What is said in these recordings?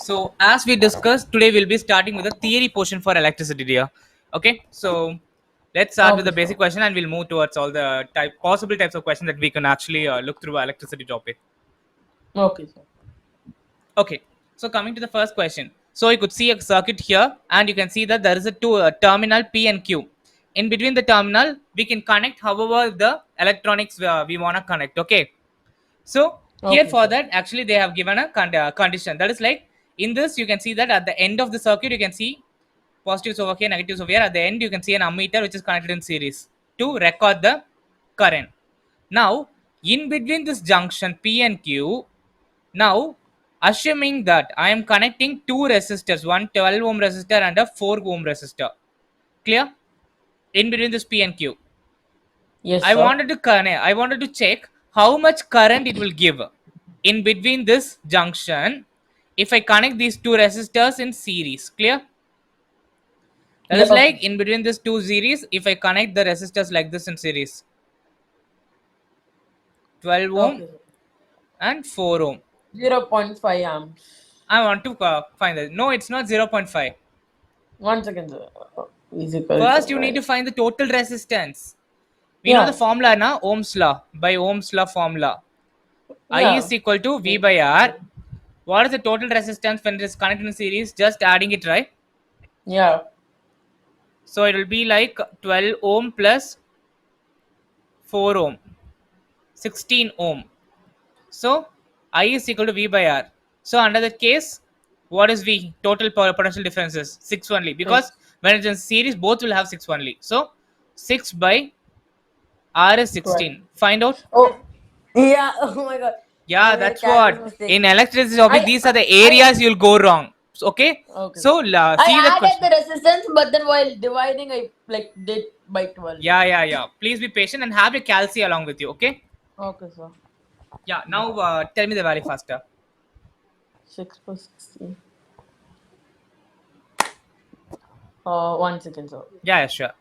So as we discussed today, we'll be starting with the theory portion for electricity here. Okay, so let's start with Okay, the basic sir. question, and we'll move towards all the possible types of questions that we can actually look through electricity topic. Okay, sir. Okay, so coming to the first question, so you could see a circuit here, and you can see that there is a two terminal P and Q. In between the terminal, we can connect however the electronics we wanna connect. Okay, so here Okay, for sir. that, actually they have given a condition. That is like in this, you can see that at the end of the circuit, you can see positives over here, negatives over here. At the end, you can see an ammeter which is connected in series to record the current. Now, in between this junction P and Q, now assuming that I am connecting two resistors, one 12 ohm resistor and a 4 ohm resistor. Clear? In between this P and Q. Yes, I sir. wanted to connect. I wanted to check how much current it will give in between this junction if I connect these two resistors in series. Clear? That Yeah, is okay, like sir. in between these two series, if I connect the resistors like this in series, 12 ohm Okay, sir. and 4 ohm. 0.5 amps. I want to find that. No, it's not 0.5. 1 second, sir. Is equal to First, you need to right. find the total resistance. We know the Yeah, formula now, Ohm's law. By Ohm's law formula, I yeah. is equal to V Wait, by R. sir. What is the total resistance when it is connected in series? Just adding it, right? Yeah, So it will be like 12 ohm plus 4 ohm, 16 ohm. So I is equal to V by R. So under that case, what is V? Total potential differences 6 only, because 6, when it's in series, both will have 6 only. So 6 by R is 12. 16. Find out. Oh, yeah. Oh my God. I Yeah, made a that's what. calculus mistake. In electricity topic, I, these are I, the I areas you'll go wrong. Okay. okay, So sir. see the I added question. the resistance, but then while dividing, I like did by 12. Yeah. Please be patient and have your calci along with you. Okay. Okay, sir. Yeah. Now tell me the value faster. 6 plus 16. 1 second, sir. Yeah, sure.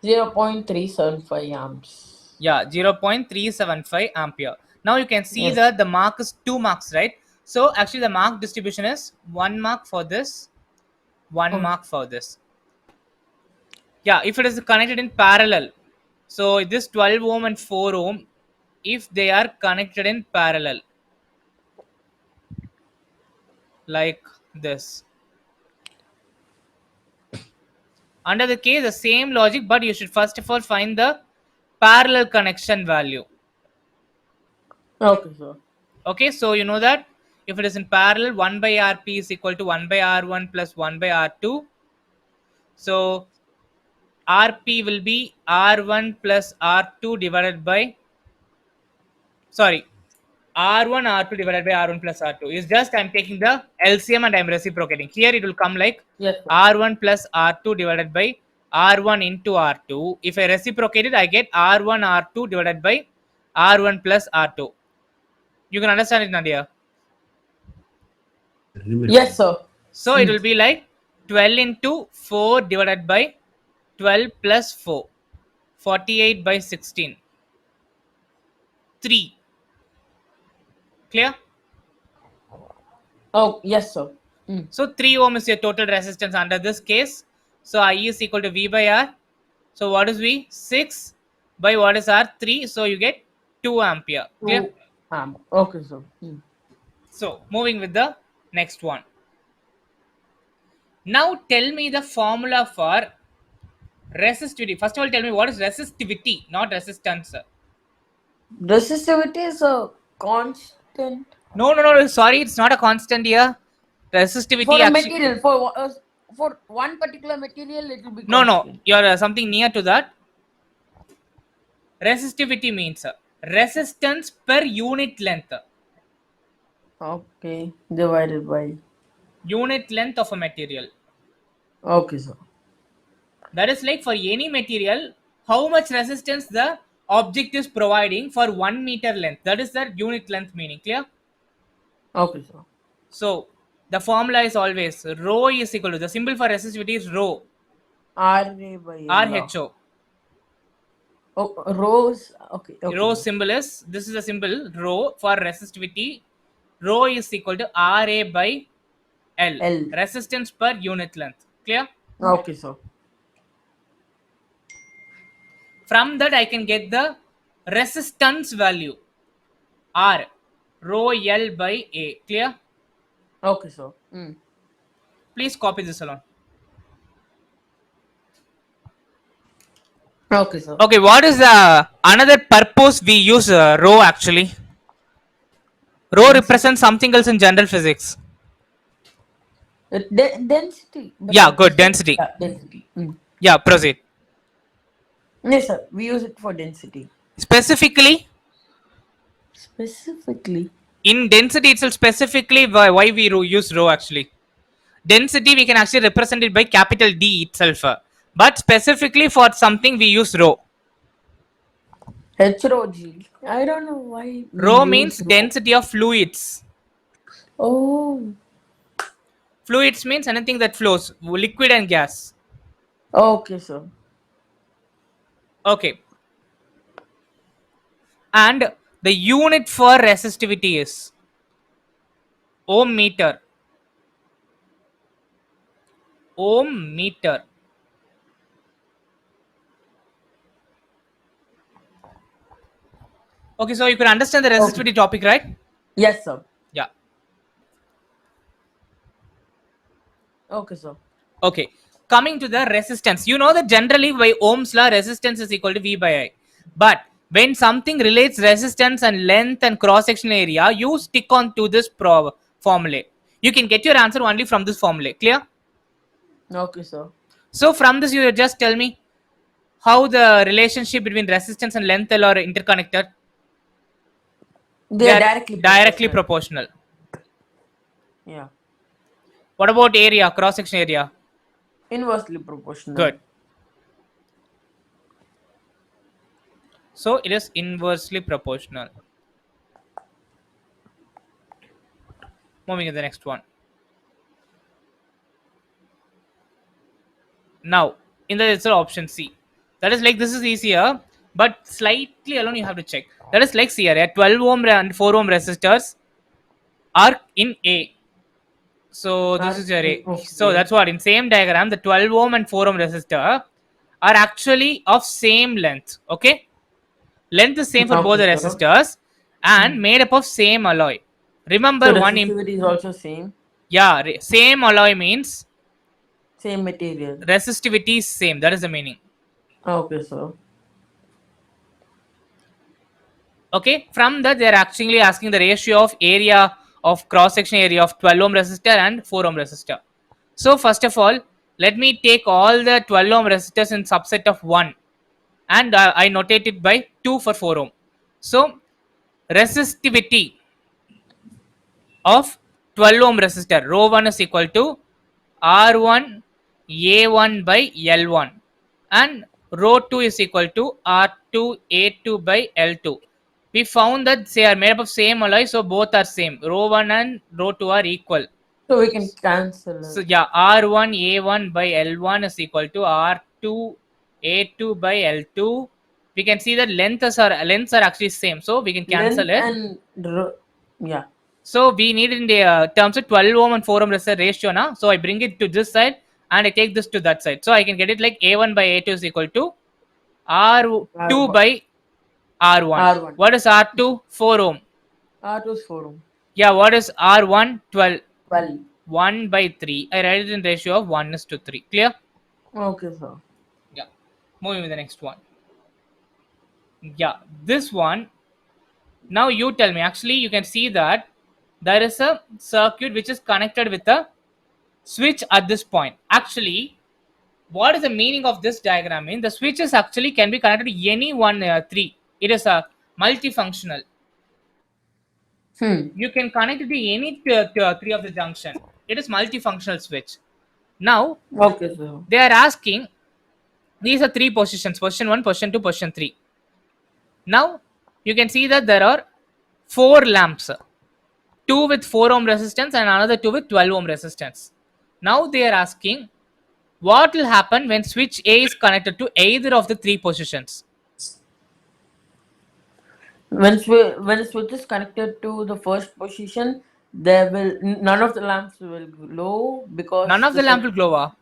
0.375 amps. Yeah, 0.375 ampere. Now you can see Yes. that the mark is 2 marks, right? So actually the mark distribution is 1 mark for this, 1 Oh, mark for this. Yeah, if it is connected in parallel. So this 12 ohm and 4 ohm, if they are connected in parallel, like this. Under the case, the same logic, but you should first of all find the parallel connection value. okay, sir. Okay, so you know that if it is in parallel, 1 by Rp is equal to 1 by R1 plus 1 by R2. So Rp will be R1 plus R2 divided by, sorry, R1 R2 divided by R1 plus R2. Is just I'm taking the LCM and I'm reciprocating. Here it will come like Yes, sir. R1 plus R2 divided by R1 into R2. If I reciprocate it, I get R1 R2 divided by R1 plus R2. You can understand it, Nadia. Yes, sir. So it will be like 12 into 4 divided by 12 plus 4. 48 by 16. 3. Clear? Oh, yes, sir. So 3 ohm is your total resistance under this case. So I is equal to V by R. So what is V? 6 by what is R? 3. So you get 2 ampere. Clear? 2 amp. Okay, sir. So moving with the next one. Now tell me the formula for resistivity. First of all, tell me what is resistivity, not resistance. Resistivity is a constant No. Sorry, it's not a constant here. Resistivity for a actually. material. For one particular material, it will be No. constant. You're something near to that. Resistivity means resistance per unit length. Okay, divided by. Unit length of a material. Okay, sir. That is like for any material, how much resistance the object is providing for 1 meter length. That is the unit length meaning. Clear? Okay, sir. So the formula is always rho is equal to, the symbol for resistivity is rho, RA by L. RHO. Oh, rose. Okay, okay, Rho sir. symbol is, this is a symbol rho for resistivity. rho is equal to Ra by L, L. resistance per unit length. Clear? Okay, sir. From that I can get the resistance value R, rho L by A. Clear? Okay, sir. Mm. Please copy this along. Okay, sir. Okay, what is the another purpose we use rho actually? Rho Density. represents something else in general physics. Density. But Yeah, what you good. said? Density. Yeah, density. Mm. Yeah, proceed. Yes, sir. We use it for density. Specifically, Specifically. in density itself, specifically why we use rho actually. Density we can actually represent it by capital D itself. But specifically for something we use rho. HROG. I don't know why we Rho means use rho. density of fluids. Oh. Fluids means anything that flows, liquid and gas. Okay, sir. Okay. And the unit for resistivity is ohm meter. Ohm meter. Okay, so you can understand the Okay. resistivity topic, right? Yes, sir. Yeah. Okay, sir. Okay. Coming to the resistance, you know that generally by Ohm's law, resistance is equal to V by I. But when something relates resistance and length and cross sectional area, you stick on to this formula. You can get your answer only from this formula. Clear? Okay, sir. So from this, you just tell me how the relationship between resistance and length are interconnected. They They are are directly directly proportional. proportional. Yeah. What about area, cross section area? Inversely proportional. Good. So it is inversely proportional. Moving to the next one. Now, in the answer option C. That is like this is easier, but slightly alone you have to check. That is like here, a 12 ohm and 4 ohm resistors are in A. So this is your A. So Okay. that's what in same diagram, the 12 ohm and 4 ohm resistor are actually of same length. Okay, length is same for both Okay, the sir. resistors and Mm. made up of same alloy. So Remember one, resistivity is also same. yeah, same alloy means Same material. resistivity is same. That is the meaning. Okay, sir. Okay, from that they are actually asking the ratio of area of cross section area of 12 ohm resistor and 4 ohm resistor. So first of all, let me take all the 12 ohm resistors in subset of 1 and I notate it by 2 for 4 ohm. So resistivity of 12 ohm resistor rho 1 is equal to R1 A1 by L1 and rho 2 is equal to R2 A2 by L2. We found that they are made up of same alloy, so both are same. Rho 1 and rho 2 are equal. So we can cancel So it. yeah, R1 A1 by L1 is equal to R2 A2 by L2. We can see that lengths are actually same, so we can cancel Length it. and yeah. So we need in the terms of 12 ohm and 4 ohm resistor ratio now. So I bring it to this side and I take this to that side. So I can get it like A1 by A2 is equal to R2 R1. by R1. R1. What is R2? 4 ohm. R2 is 4 ohm. Yeah, what is R1? 12. 12. 1 by 3. I write it in ratio of 1 is to 3. Clear? Okay, sir. Yeah. Moving to the next one. Yeah, this one. Now you tell me. Actually, you can see that there is a circuit which is connected with a switch at this point. Actually, what is the meaning of this diagram? In the switches actually can be connected to any one three. It is a multifunctional. Hmm. You can connect it to any three of the junction. It is multifunctional switch. Now Okay, sir. they are asking these are three positions: position one, position two, position three. Now you can see that there are four lamps, two with 4 ohm resistance and another two with 12 ohm resistance. Now they are asking what will happen when switch A is connected to either of the three positions. When switch is connected to the first position, there will none of the lamps will glow None because of the the lamp will glow.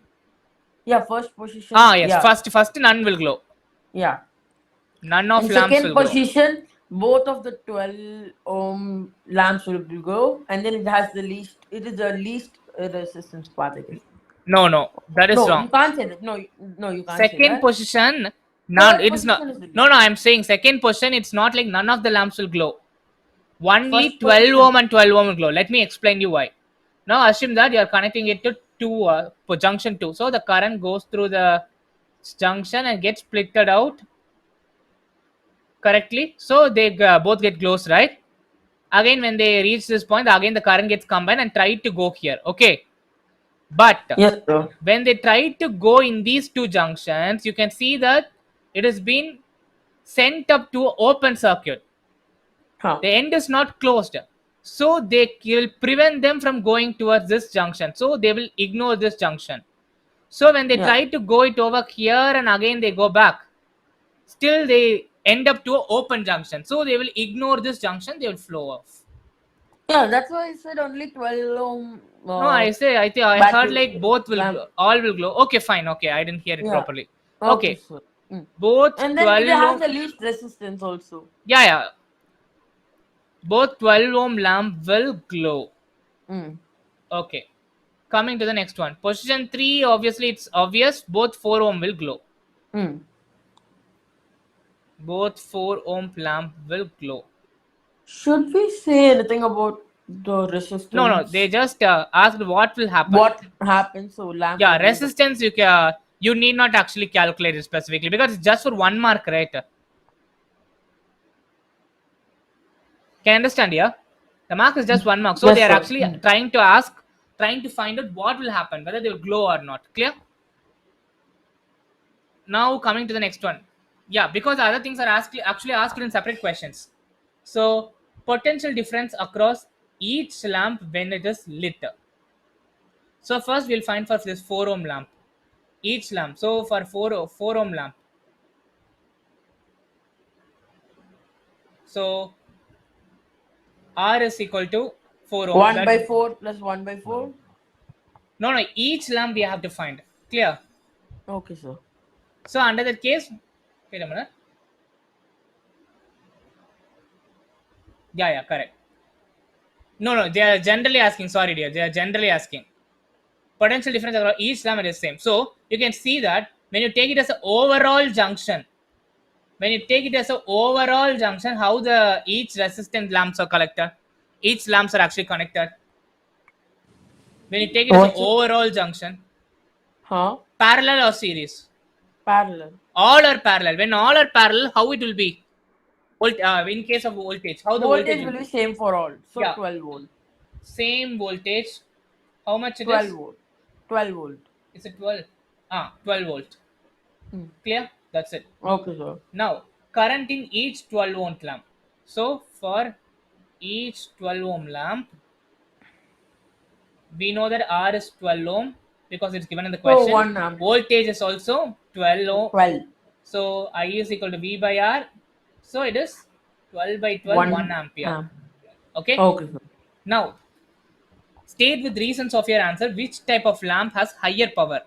yeah, first position, Ah, yes. yeah, First none will glow. yeah. None In of lamps second will glow. position, both of the 12 ohm lamps will glow, and then it has the least. It is the least resistance path, I guess. No, no, that is No, wrong. you can't say that. No, no, you can't say Second that. position, none. Third It is not. position is the No, least. no. I'm saying second position. It's not like none of the lamps will glow. Only First 12 position. ohm and 12 ohm will glow. Let me explain you why. Now assume that you are connecting it to junction 2. So the current goes through the junction and gets splitted out correctly. So they both get glows, right? Again, when they reach this point, again the current gets combined and try to go here. Okay. But Yes, sir. when they try to go in these two junctions, you can see that it has been sent up to open circuit. Huh. The end is not closed, so they will prevent them from going towards this junction, so they will ignore this junction. So when they Yeah. try to go it over here and again they go back, still they end up to an open junction, so they will ignore this junction, they will flow off. Yeah, that's why I said only 12 ohm No, I think I heard battery like both will lamp. glow, all will glow. Okay, fine. Okay, I didn't hear it Yeah. properly. Okay, Okay, sir. Mm. both And then it 12 has ohm. the least resistance also. Yeah, yeah, both 12 ohm lamp will glow. Mm. Okay, coming to the next one. Position 3, obviously it's obvious. Both 4 ohm will glow. Mm. Both 4 ohm lamp will glow. Should we say anything about the No, no, they resistance? just asked what will happen. What happens? So lamp will Yeah, be in the. resistance you need not actually calculate it specifically because it's just for 1 mark, right? Can you understand here? The mark is just 1 mark. So they Yes, are sir. actually Mm. trying to find out what will happen, whether they will glow or not. Clear? Now coming to the next one. Yeah, because other things are actually asked in separate questions. So potential difference across each lamp when it is lit. So first we'll find for this 4 ohm lamp. Each lamp. So for 4 ohm lamp. So R is equal to 4 ohm. 1 That by 4 plus 1 by 4. no, no, each lamp we have to find. Clear? Okay, sir. So under that case, wait a minute. Yeah, yeah, correct. No, no, they are generally asking. Sorry, dear. They are generally asking. Potential difference across each lamp is same. So you can see that when you take it as an overall junction, how the each resistant lamps are connected, each lamps are actually connected. When you take it as an What's it? overall junction, Huh? parallel or series, Parallel. all are parallel. When all are parallel, how it will be? In case of voltage, how the voltage Voltage will will be be? same for all. So Yeah, 12 volt. same voltage. How much it 12 is? volt. 12 volt. It's a 12. 12 volt. Mm. Clear? That's it. Okay, sir. Now, current in each 12 ohm lamp. So, for each 12 ohm lamp, we know that R is 12 ohm because it's given in the So question. 1 amp. Voltage is also 12 ohm. 12. So, I is equal to V by R. So, it is 12 by 12, 1 1 ampere. amp. Okay. Okay, sir. Now, state with reasons of your answer which type of lamp has higher power.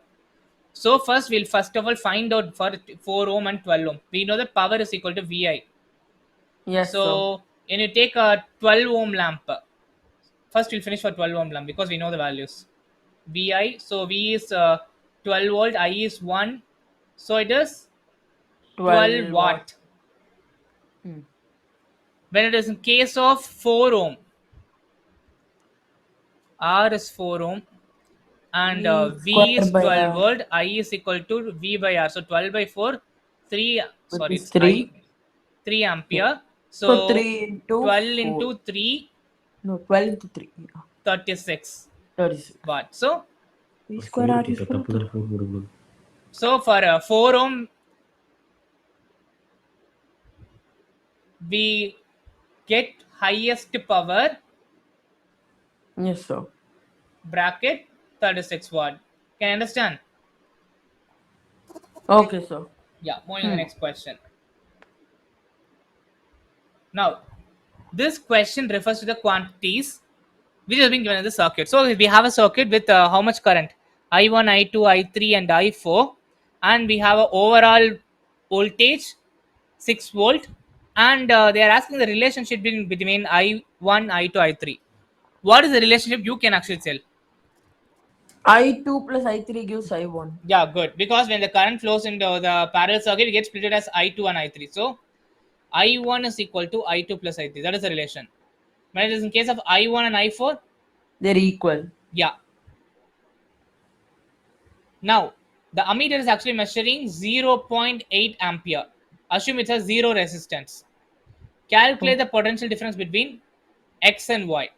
So, first of all find out for 4 ohm and 12 ohm. We know that power is equal to VI. Yes, sir. So when you take a 12 ohm lamp, first we'll finish for 12 ohm lamp because we know the values. Vi, so V is 12 volt, I is 1. So it is 12 12 watt. watt. Mm. When it is in case of 4 ohm, R is 4 ohm and V V is square by 12 R, volt, I is equal to V by R. So 12 by 4, 3, which sorry, is it's I, 3. 3 Yeah. ampere. So So 3 into 12 4. into 3, No, 12 into 3. Yeah. 36 36. watt. So V square R is equal to. for 4 ohm, we get highest power Yes, sir. bracket 36 watt. Can you understand? Okay, sir. Yeah, moving to the Hmm. next question. Now, this question refers to the quantities which has been given in the circuit. So we have a circuit with how much current? I1, I2, I3, and I4, and we have a overall voltage 6 volt, and they are asking the relationship between I1, I2, I3. What is the relationship? You can actually tell. I2 plus I3 gives I1. Yeah, good. Because when the current flows into the parallel circuit, it gets split as I2 and I3. So I1 is equal to I2 plus I3. That is the relation. When it is in case of I1 and I4, They're equal. yeah. Now, the ammeter is actually measuring 0.8 ampere. Assume it has zero resistance. Calculate Oh. the potential difference between X and Y.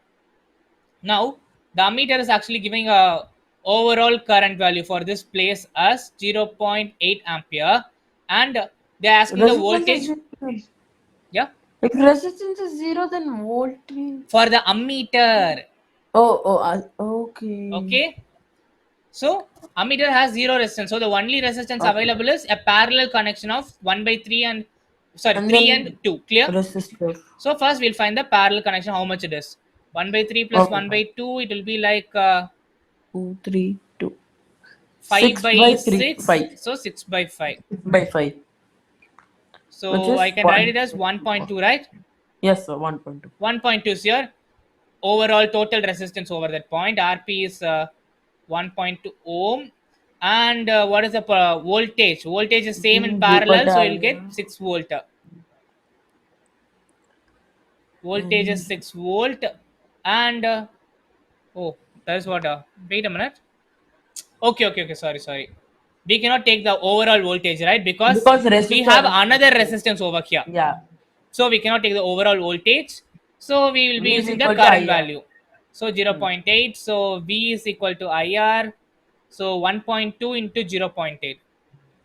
Now, the ammeter is actually giving a overall current value for this place as 0.8 ampere, and they're asking the Resistance is voltage. zero. Yeah, If resistance is zero, then voltage. for the ammeter. Okay. Okay, so ammeter has zero resistance. So the only resistance Okay. available is a parallel connection of 1 by 3 and sorry And 3 and then 2. Clear? resistor. So first we'll find the parallel connection. How much it is? 1 by 3 plus Okay, 1 fine. by 2. It will be like 2, 3, 2. 5 6 by by 3, 6. 5. So 6 by 5. 6 by 5. Which So I is can write 1. it as 1.2, right? Yes, sir. 1.2. 1.2 is your overall total resistance over that point. RP is 1.2 ohm. And what is the voltage? Voltage is same in parallel, so you'll get Parallel. 6 volt. Voltage is And 6 volt. And oh, that is what. Wait a minute. Okay. Sorry. We cannot take the overall voltage, right? Because because we have resistor is another resistor. resistance over here. Yeah. So we cannot take the overall voltage. So we will be V is using the equal to current IR. value. So 0.8. So V is equal to IR. So 1.2 into 0.8.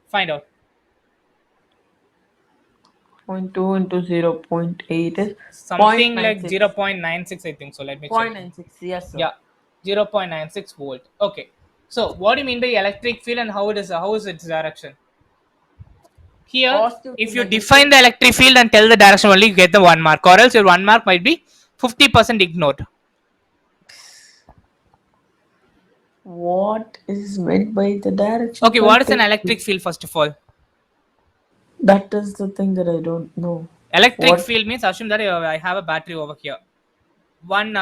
Find out. 0.2 into 0.8 is Something like 0.96. 0.96, I think. So let me check. 0.96. Yes, sir. Yeah, 0.96 volt. Okay. So what do you mean by electric field and how is its direction? Here, Positive to if you negative. define the electric field and tell the direction only, you get the 1 mark, or else your 1 mark might be 50% ignored. What is meant by the direction Okay, of what is an electric electric field? field first of all? That is the thing that I don't know. Electric What? field means assume that I have a battery over here. One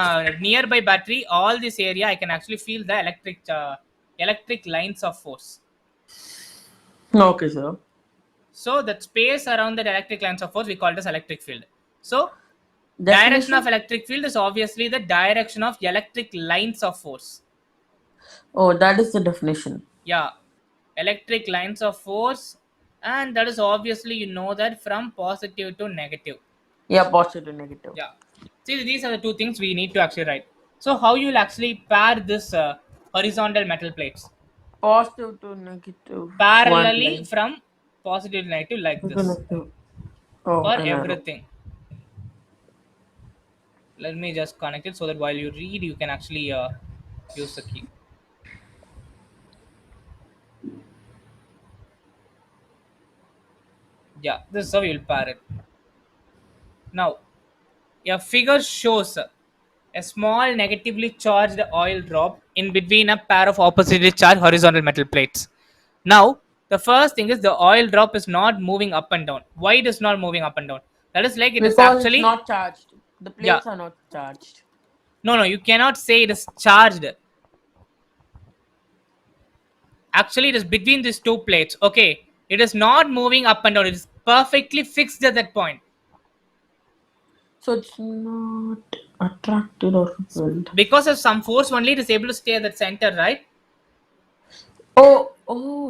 nearby battery, all this area I can actually feel the electric lines of force. Okay, sir. So that space around that electric lines of force we call it as electric field. So direction of Definition? electric field is obviously the direction of electric lines of force. Oh, that is the definition. Yeah, electric lines of force, and that is obviously you know that from positive to negative. Yeah, positive, negative. Yeah, see these are the two things we need to actually write. So how you will actually pair this horizontal metal plates Positive to negative. One parallelly line. from positive to negative like To this negative. Oh, for an arrow. everything. Let me just connect it so that while you read you can actually use the key. Yeah, this is how you'll pair it. Now a figure shows a small negatively charged oil drop in between a pair of oppositely charged horizontal metal plates. Now, the first thing is the oil drop is not moving up and down. Why it is not moving up and down? That is like it is Because it's actually, not charged. The yeah, plates are not charged. no, you cannot say it is charged. Actually, it is between these two plates. Okay, it is not moving up and down. It is perfectly fixed at that point. So it's not attracted or repelled. Because of some force only, it is able to stay at the center, right? Oh,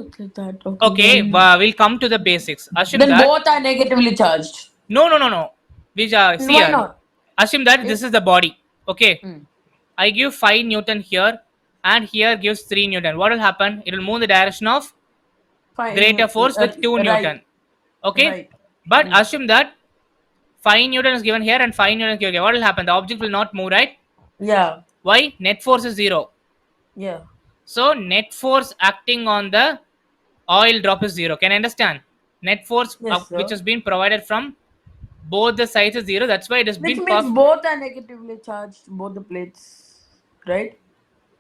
it's like that. Okay, Okay, then. we'll come to the basics. Assume Then that both are negatively charged. no. We see Why here. not? Assume that If this is the body. Okay, mm, I give 5 Newton here, and here gives 3 Newton. What will happen? It will move in the direction of fine, greater force with 2 right, Newton. Okay, right. but Mm, assume that 5 Newton is given here and 5 Newton is given here. What will happen? The object will not move, right? yeah, Why? Net force is zero. yeah. So net force acting on the oil drop is zero. Can you understand? Net force Yes, which sir. has been provided from both the sides is zero. That's why it has Which been means perfect. both are negatively charged, both the plates. right?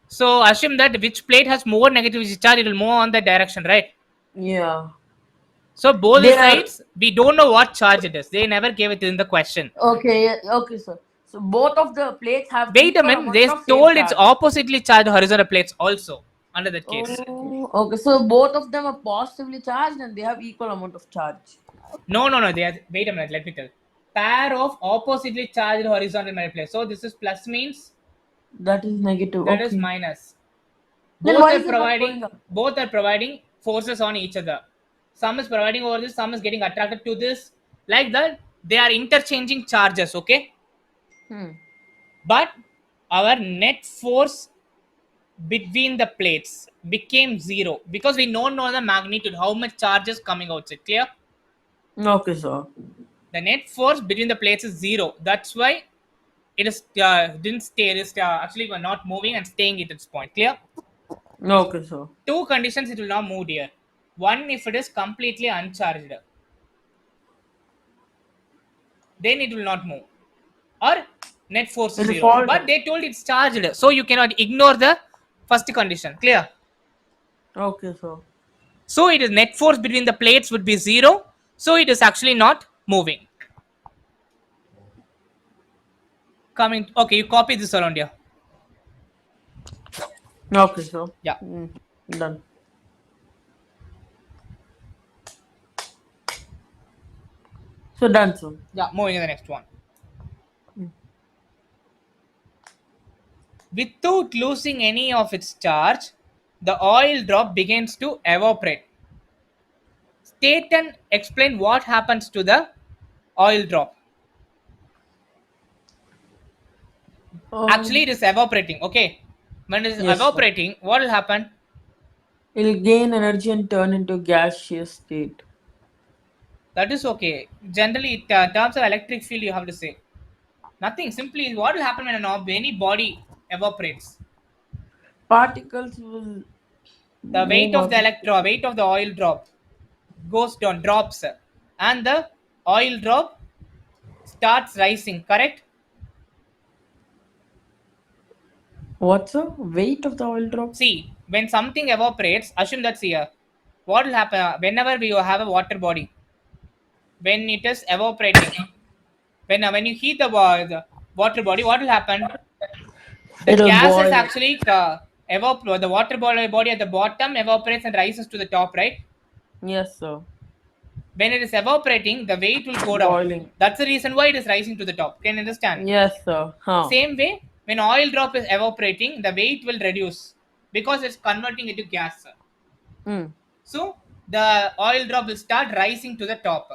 So assume that which plate has more negative charge, it will move on that direction, right? Yeah. So both the There are sides, we don't know what charge it is. They never gave it in the question. okay, okay, sir. So both of the plates have Wait a equal minute, amount they of same told it's charge. oppositely charged horizontal plates also under that case. Oh, okay. So both of them are positively charged and they have equal amount of charge. No, no, no. They are, wait a minute. Let me tell. Pair of oppositely charged horizontal metal plates. So this is plus means That is negative. that is Okay. minus. Then Both why are is it not providing going up? forces on each other. Some is providing over this. Some is getting attracted to this. Like that, they are interchanging charges. Okay, Hmm. but our net force between the plates became zero because we don't know the magnitude, how much charge is coming outside. Clear? Okay, sir. The net force between the plates is zero. That's why it is didn't stay. It is actually not moving and staying at its point. Clear? Okay, sir. Two conditions it will not move here. One, if it is completely uncharged, then it will not move. Or net force is It'll zero. fall But down. they told it's charged, so you cannot ignore the first condition. Clear? Okay, sir. So it is net force between the plates would be zero. So it is actually not moving. Coming. Okay, you copy this around here. Okay, sir. Yeah. Hmm. Done. So done, sir. Yeah. Moving to the next one. Hmm. Without losing any of its charge, the oil drop begins to evaporate. State and explain what happens to the oil drop. Actually, Um. it is evaporating. Okay. When it is Yes, sir. evaporating, what will happen? It'll gain energy and turn into gaseous state. That is okay. Generally, in terms of electric field, you have to say nothing. Simply, what will happen when any body evaporates? Particles will The weight move of out the of weight of the oil drop goes down, drops, and the oil drop starts rising. Correct? what's the weight of the oil drop? See, when something evaporates, assume that's here. What will happen whenever we have a water body? When it is evaporating, when you heat the water body, what will happen? The It'll gas is boil. actually the water body at the bottom evaporates and rises to the top, right? Yes, sir. When it is evaporating, the weight will go down. Boiling. That's the reason why it is rising to the top. Can you understand? Yes, sir. Huh. Same way, when oil drop is evaporating, the weight will reduce because it's converting into gas. Hmm. So the oil drop will start rising to the top.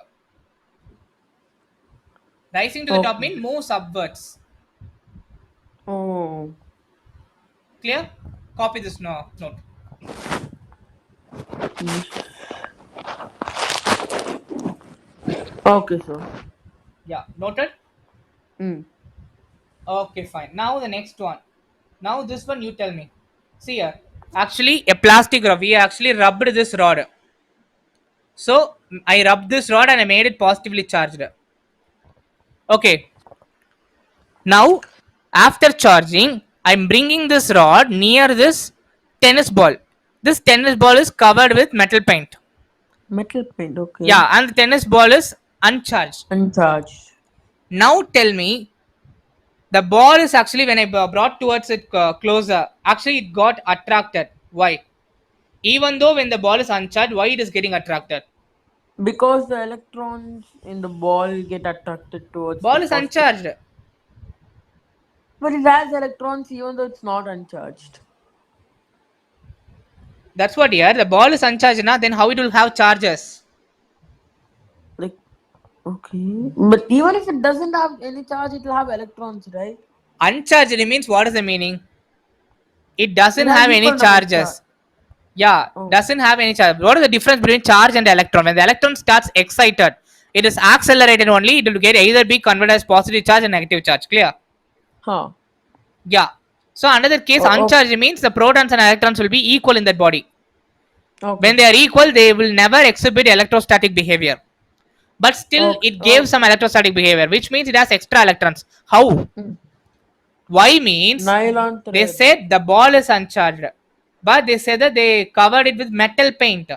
Rising to the top Okay. means moves upwards. Oh. Clear? Copy this note. Yes. Okay, sir. Yeah, noted? Hmm. Okay, fine. Now the next one. Now this one you tell me. See here. Actually, a plastic rod. We actually rubbed this rod. So I rubbed this rod and I made it positively charged. Okay. Now, after charging, I'm bringing this rod near this tennis ball. This tennis ball is covered with metal paint. Metal paint. Okay. Yeah, and the tennis ball is uncharged. Uncharged. Now tell me, the ball is actually when I brought towards it closer, actually it got attracted. Why? Even though when the ball is uncharged, why it is getting attracted? Because the electrons in the ball get attracted towards the Ball is positive. uncharged. But it has electrons even though it's not uncharged. That's what here. The ball is uncharged now. Then how it will have charges? Like, okay. But even if it doesn't have any charge, it will have electrons, right? Uncharged means what is the meaning? It It doesn't has have any equal number of charge. charges. Yeah, Oh. doesn't have any charge. What is the difference between charge and electron? When the electron starts excited, it is accelerated only. It will get either be converted as positive charge and negative charge. Clear? Huh. Yeah. So another case, Oh, uncharged means the protons and electrons will be equal in that body. okay. When they are equal, they will never exhibit electrostatic behavior. But still, Okay. it gave Okay. some electrostatic behavior, which means it has extra electrons. How? Hmm. Why means Nylon they thread. said the ball is uncharged, but they said that they covered it with metal paint.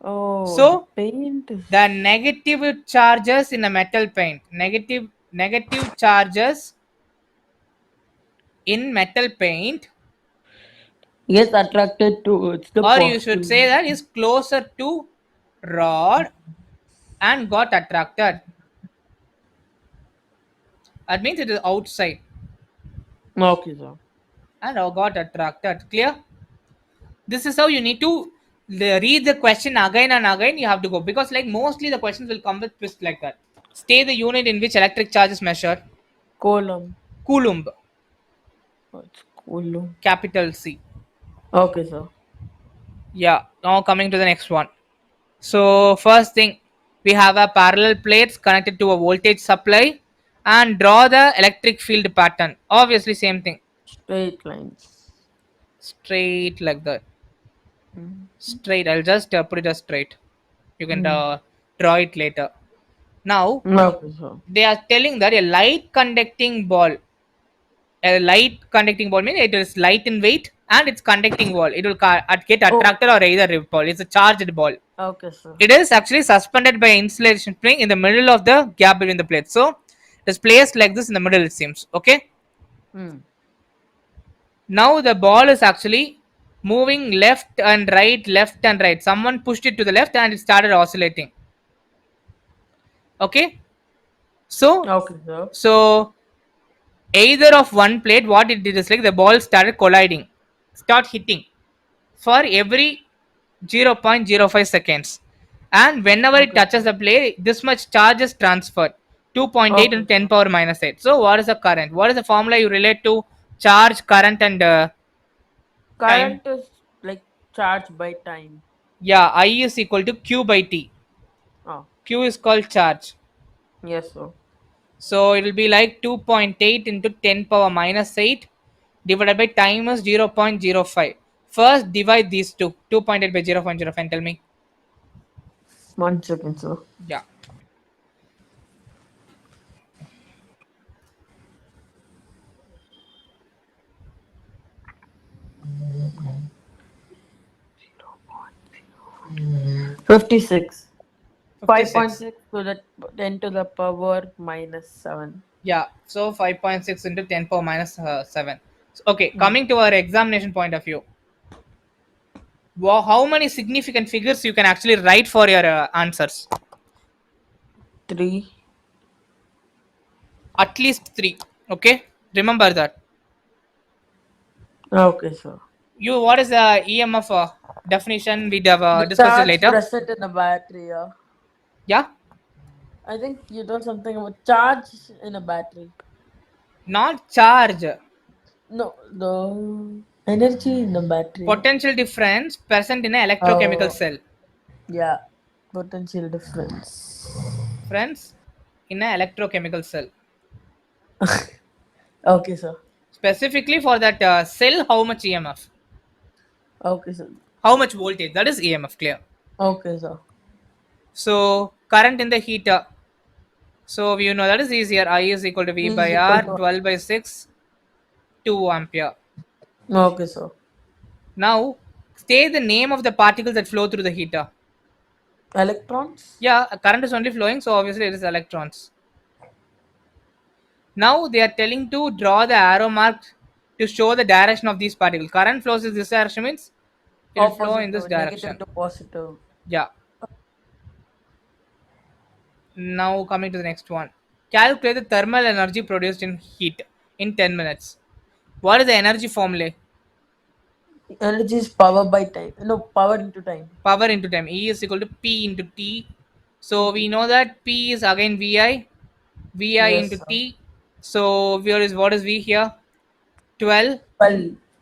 Oh, the So paint is. the negative charges in a metal paint, negative charges in metal paint, Gets attracted towards the or you should positive. say that is closer to rod and got attracted. That means it is outside Okay, sir. and got attracted. Clear? This is how you need to read the question again and again. You have to go because like mostly the questions will come with twist like that. Stay the unit in which electric charge is measured. Column. Coulomb, What's column? capital C. Okay, sir. Yeah. Now coming to the next one. So first thing, we have a parallel plates connected to a voltage supply and draw the electric field pattern. Obviously same thing. Straight lines. Straight like that. Mm. Straight. I'll just put it as straight. You can Mm. draw it later. Now Okay, sir. they are telling that a light conducting ball means it is light in weight and it's conducting ball. It will get Oh, attracted or either repel. It's a charged ball. okay, sir. It is actually suspended by insulation spring in the middle of the gap between the plates. So it is placed like this in the middle, it seems. Okay. Mm. Now the ball is actually moving left and right, left and right. Someone pushed it to the left and it started oscillating. Okay. So Okay, sir. so either of one plate, what it did is like the ball started colliding, start hitting for every 0.05 seconds, and whenever it Okay, touches sir. the plate this much charge is transferred, 2.8 Okay, into 10 sir. power minus 8. So what is the current? What is the formula you relate to charge, current, and time? Current is like charged by time. Yeah, I is equal to q by t. Oh, Q is called charge. yes, sir. So it will be like 2.8 into 10 power minus 8 divided by time is 0.05. First divide these two, 2.8 by 0.05, and tell me. 1 second, sir. Yeah. 56. 56. 5.6 to the 10 to the power minus 7. Yeah. So 5.6 into 10 power minus 7. So, okay. Mm. Coming to our examination point of view. Wow, how many significant figures you can actually write for your answers? 3. At least three. Okay. Remember that. Okay, sir. You, what is the EMF definition? We have The discussed it charge later. present in the battery. Yeah. I think you told something about charge in a battery. Not charge. No, the energy in the battery. Potential difference present in an electrochemical Oh, cell. yeah. Potential difference. Friends, in an electrochemical cell. Okay, sir. Specifically for that cell, how much EMF? Okay, sir. How much voltage? That is EMF, clear. Okay, sir. So current in the heater. So you know that is easier. I is equal to V E is by equal R, to. 12 by 6, 2 ampere. Okay, sir. Now, say the name of the particles that flow through the heater. Electrons? Yeah, current is only flowing, so obviously it is electrons. Now they are telling to draw the arrow mark to show the direction of these particles. Current flows in this direction means it will flow in Opposite this to negative direction. to positive. Yeah. Now coming to the next one. Calculate the thermal energy produced in heat in 10 minutes. What is the energy formula? Energy is power by time. No, power into time. Power into time. E is equal to P into T. So we PT. know that P is again VI. VI Yes, into sir. T. So here is what is V here? 12 12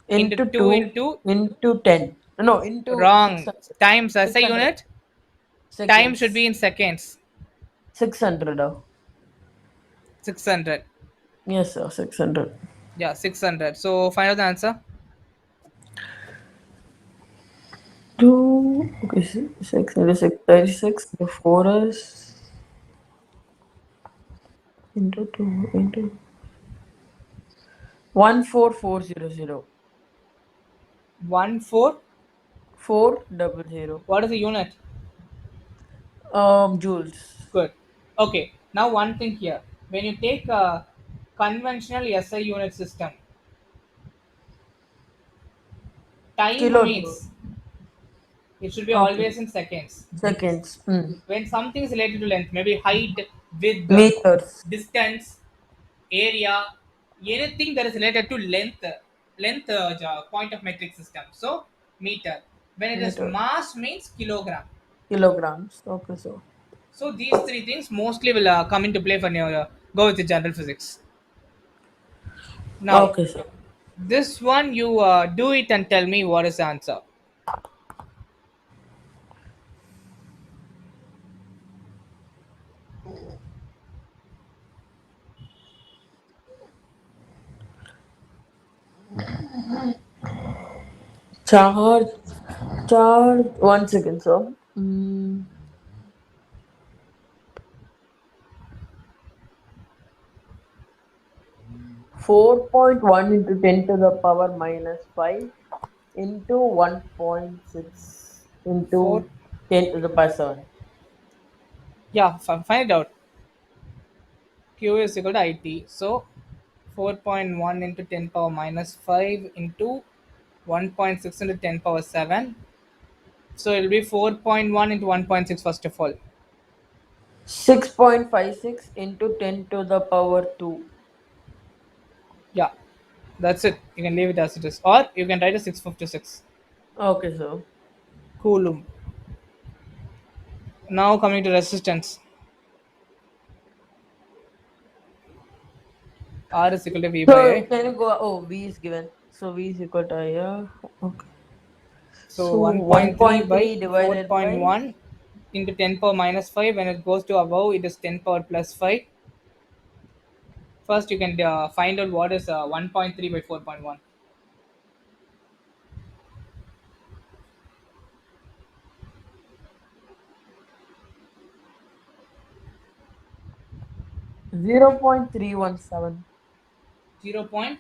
into into 2 2 into into 10. No, into wrong 600. times as a 600 unit. Time should seconds. be in seconds. 600. 600. Yes, sir. 600. Yeah, 600. So find out the answer. 2. Okay, 636. 36. The 4 is into 2 into. 14400. 14. 400. What is the unit? Joules. Good. Okay. Now one thing here. When you take a conventional SI unit system, time Kilojoule. means it should be Okay. always in seconds. Seconds. When something is related to length, maybe height, width, Meters. distance, area, anything that is related to point of metric system. So meter. When it is Meter. mass means kilogram. Kilograms. Okay, so. So these three things mostly will come into play when you go with the general physics. Now, Okay, so. this one you do it and tell me what is the answer. Charge. Charge. 1 second, so. 4.1 into 10 to the power minus 5 into 1.6 4. into 10 to the power 7. Yeah, find it out. Q is equal to IT. So 4.1 into 10 power minus 5 into 1.6 into 10 power 7. So it will be 4.1 into 1.6 first of all. 6.56 into 10 to the power 2. Yeah, that's it. You can leave it as it is. Or you can write a 656 Okay, so. Coulomb. Now coming to resistance. R is equal to V by So I. can you go? Oh, V is given. So V is equal to I. Yeah. Okay. So So 1.3 by 1.3 divided by 4.1 into 10 power minus 5. When it goes to above, it is 10 power plus 5. First, you can find out what is 1.3 by 4.1. 0.317.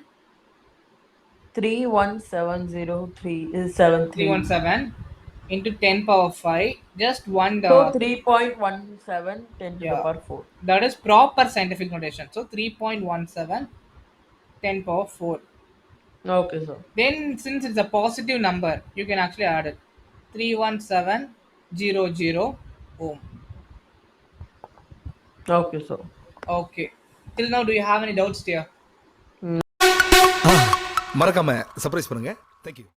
31703 is 73. 0.317 into 10 power 5. Just one, So 3.17 10 to the yeah, power 4. that is proper scientific notation. So 3.17 10 power 4. Okay, so. Then, since it's a positive number, you can actually add it 31700 ohm. Okay, so. Okay. Till now, do you have any doubts, dear? மறக்காம surprise பண்ணுங்க. Thank you.